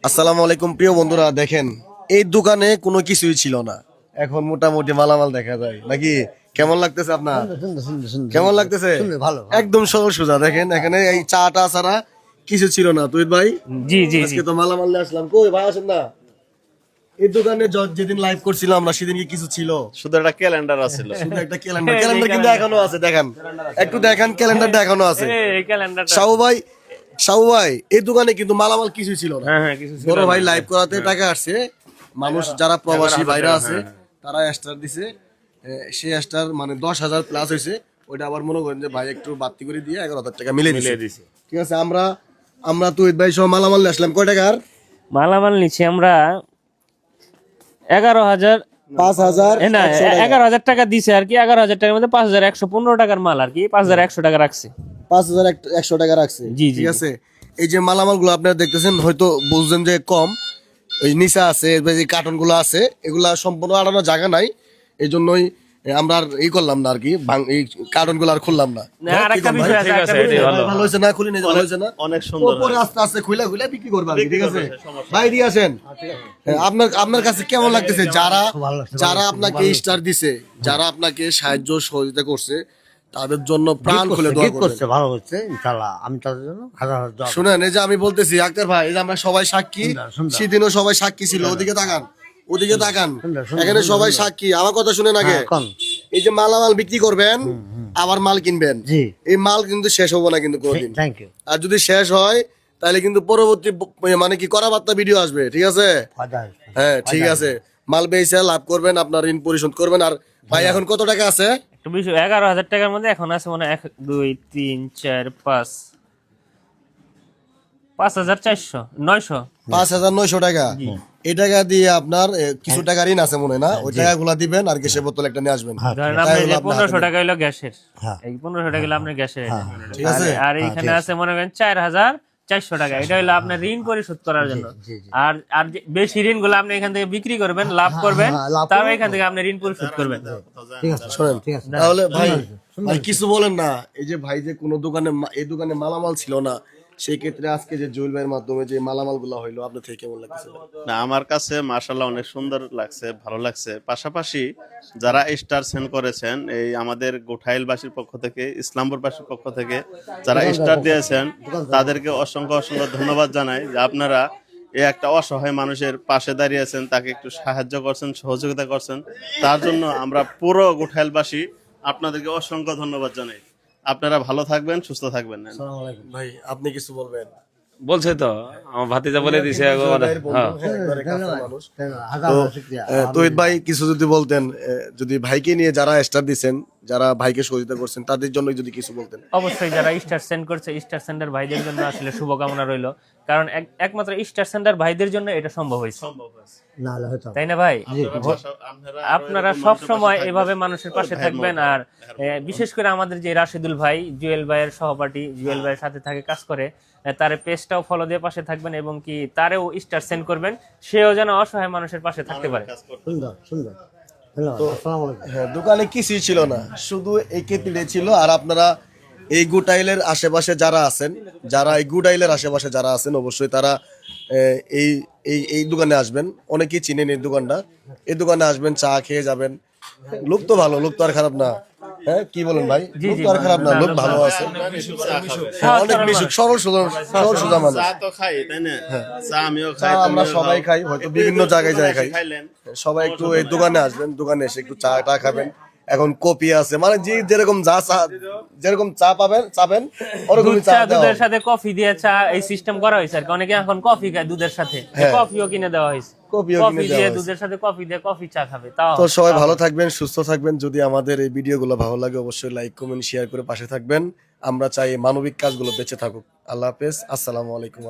আসসালামু আলাইকুম প্রিয় বন্ধুরা, দেখেন এই দোকানে কোনো কিছুই ছিল না, এখন মোটামুটি মালামাল দেখা যায় নাকি? কেমন লাগতেছে আপনার? কেমন লাগতেছে? ভালো একদম সরল সোজা। দেখেন এখানে এই চাটা ছাড়া কিছু ছিল না। তুই ভাই, জি জি জি আজকে তো মালামাল নিয়ে আসলাম। কই ভাই আসেন না। এই দোকানে যেদিন লাইভ করছিলাম আমরা, সেদিন কি কিছু ছিল? শুধু একটা ক্যালেন্ডার আছিল। শুধু একটা ক্যালেন্ডার। ক্যালেন্ডার কিন্তু এখনো আছে, দেখেন একটু দেখেন, ক্যালেন্ডারটা এখনো আছে। এই ক্যালেন্ডারটা শাহু ভাই, এই দোকানে কিন্তু মালামাল কিছু ছিল না। হ্যাঁ কিছু ছিল বড় না। ভাই লাইভ করাতে টাকা আসছে, মানুষ যারা প্রবাসী ভাইরা আছে তারা স্টার দিছে। সেই স্টার মানে 10,000 প্লাস হয়েছে। ওইটা আবার মনে করেন যে ভাই একটু বাড়তি করে দিয়ে 11,000 টাকা মিলে দিছে। ঠিক আছে, আমরা তো ভাই সব মালামাল নিয়ে আসলাম। কয় টাকার? মালামাল নিচ্ছি আমরা 11,000 5,000 না 11,000 টাকা দিছে আর কি। 11,000 টাকার মধ্যে 5,115 টাকার মাল আর কি, 5,100 টাকা রাখছে। 5,100 টাকা রাখছে। জি, জি, ঠিক আছে, এই যে মালামাল গুলো আপনারা দেখতেছেন, হয়তো বুঝছেন যে কম, ওই নিচা আছে, যে কার্টন গুলো আছে, এগুলা সম্পূর্ণ আড়ানো জায়গা নাই, এই জন্যই আমরা আর এই করলাম না আর কি, এই কার্টন গুলো আর খুললাম না। আর একটা বিষয় আছে, একটা বিষয় ভালো। ভালো হয়েছে না? খুলি ভালো হয়েছে না? অনেক সুন্দর ওপরে আস্তে আস্তে খুলে বিক্রি করবা আর কি, ঠিক আছে? ভাই দিয়ে আসেন। হ্যাঁ, আপনার কাছে কেমন লাগতেছে? যারা আপনাকে স্টার দিছে, যারা আপনাকে সাহায্য সহযোগিতা করছে, তাদের জন্য প্রাণ খুলে দোয়া করবেন। ভালো হচ্ছে ইনশাআল্লাহ। আমি তাদের জন্য হাজার হাজার দোয়া শুনেন, এই যে আমি বলতেছি আক্তার ভাই, এই যে আমরা সবাই সাক্ষী, সুন্দর। সেদিনও সবাই সাক্ষী ছিল। ওদিকে তাকান, ওদিকে তাকান, সুন্দর, এখানে সবাই সাক্ষী। আমার কথা শুনেন আগে। কোন? এই যে মালামাল বিক্রি করবেন, আবার মাল কিনবেন, জি। এই মাল কিন্তু শেষ হবো না কিন্তু কোনদিন। Thank you. আর যদি শেষ হয় তাহলে কিন্তু পরবর্তী মানে কি করা বার্তা ভিডিও আসবে, ঠিক আছে? হ্যাঁ ঠিক আছে, মাল বেচে লাভ করবেন, আপনার ঋণ পরিশোধ করবেন। আর ভাই এখন কত টাকা আছে? একটা বিষয়, 11,000 টাকার মধ্যে এখন আছে মনে হয় 1 2 3 4 5 5,400 900। 5,900 টাকা। এই টাকা দিয়ে আপনার কিছু টাকা ঋণ আছে মনে হয় না? ওই টাকাগুলা দিবেন আর গ্যাসের বোতল একটা নিয়ে আসবেন। ধরেন তাই আপনি হলো যে আপনার 1500 টাকা হইলো গ্যাসের, হ্যাঁ। এই 1500 টাকা হইলো আপনার গ্যাসের। ঠিক আছে? আর এইখানে আছে মনে করেন 4,400 টাকা, এটা হলো আপনার ঋণ পরিশোধ করার জন্য। আর আর যে বেশি ঋণ গুলো আপনি এখান থেকে বিক্রি করবেন, লাভ করবেন, তাও এখান থেকে আপনি ঋণ পরিশোধ করবেন। ঠিক আছে, শোনেন, ঠিক আছে। তাহলে ভাই কিছু বলেন না। এই যে ভাই যে কোনো দোকানে এই দোকানে মালামাল ছিল না, সেই ক্ষেত্রে আজকে যে জুয়েল ভাইয়ের মাধ্যমে যে মালামাল গুলা হইলো, আপনার থেকে কেমন লাগছে? না, আমার কাছে মাশাআল্লাহ অনেক সুন্দর লাগছে, ভালো লাগছে। পাশাপাশি যারা স্টার সেন্ড করেছেন, এই আমাদের গোঠাইলবাসীর পক্ষ থেকে, ইসলামপুরবাসীর পক্ষ থেকে যারা স্টার দিয়েছেন, তাদেরকে অসংখ্য অসংখ্য ধন্যবাদ জানাই যে আপনারা এই একটা অসহায় মানুষের পাশে দাঁড়িয়েছেন, তাকে একটু সাহায্য করছেন, সহযোগিতা করছেন। তার জন্য আমরা পুরো গোঠাইলবাসী আপনাদেরকে অসংখ্য ধন্যবাদ জানাই। আপনারা ভালো থাকবেন, সুস্থ থাকবেন। ভাই আপনি কিছু বলবেন? বলছে তো আমার ভাতিজা বলে দিছে একবারে। হ্যাঁ তহিদ ভাই কিছু যদি বলতেন, যদি ভাইকে নিয়ে যারা স্টার দিচ্ছেন, যারা ভাইকে সহযোগিতা করছেন, তাদের জন্য যদি কিছু বলতেন। অবশ্যই যারা স্টার সেন্ড করছে, স্টার সেন্টার ভাইদের জন্য আসলে শুভকামনা রইলো, কারণ একমাত্র স্টার সেন্টার ভাইদের জন্য এটা সম্ভব হয়েছে, তাই না ভাই? আপনারা সব সময় এভাবে মানুষের পাশে থাকবেন। আর বিশেষ করে আমাদের যে রাশিদুল ভাই, জুয়েল ভাইয়ের সহপাঠী, জুয়েল ভাইয়ের সাথে থাকে, কাজ করে, তার পেজটাও ফলো দিয়ে পাশে থাকবেন এবং কি তারেও স্টার সেন্ড করবেন, সেও যেন অসহায় মানুষের পাশে থাকতে পারে। সুন্দর সুন্দর। হ্যাঁ, দোকানে কিছুই ছিল না, শুধু এই কেটলিটা ছিল। আর আপনারা এই গুটাইলের আশেপাশে যারা আছেন, যারা এই গুটাইলের আশেপাশে যারা আছেন, অবশ্যই তারা এই এই এই দোকানে আসবেন। অনেকেই চিনেন এই দোকানটা। এই দোকানে আসবেন, চা খেয়ে যাবেন। লোক তো ভালো, লোক তো আর খারাপ না। হ্যাঁ কি বলেন ভাই? লোক তো আর খারাপ না, লোক ভালো আছে। হ্যাঁ, অনেক মিশুক, সরল সোজা মানুষ। চা তো খাই, তাই না? চা আমিও খাই, আমরা তুমিও সবাই খাও। খাই, হয়তো বিভিন্ন জায়গায় খাই। খাইলেন। সবাই একটু এই দোকানে আসবেন, দোকানে এসে একটু চা খাবেন। এখন কপি আছে, মানে যেরকম যেরকম চা চাবেন ওরকমই চা দেওয়া দুধের হবে। সাথে কফি দিয়ে চা, এই সিস্টেম করা হয়েছে আর কি। অনেকে এখন কফি খায় দুধের সাথে, কফিও কিনে দেওয়া হয়েছে। কফিও কফি কিনে দেওয়া দিয়ে হয়েছে। দুধের সাথে কফি দিয়ে কফি চা খাবে। তাও তো সবাই ভালো থাকবেন, সুস্থ থাকবেন। যদি আমাদের এই ভিডিওগুলো ভালো লাগে, অবশ্যই লাইক, কমেন্ট, শেয়ার করে পাশে থাকবেন। আমরা চাই মানবিক কাজগুলো বেঁচে থাকুক। আল্লাহ হাফেজ, আসসালামু আলাইকুম।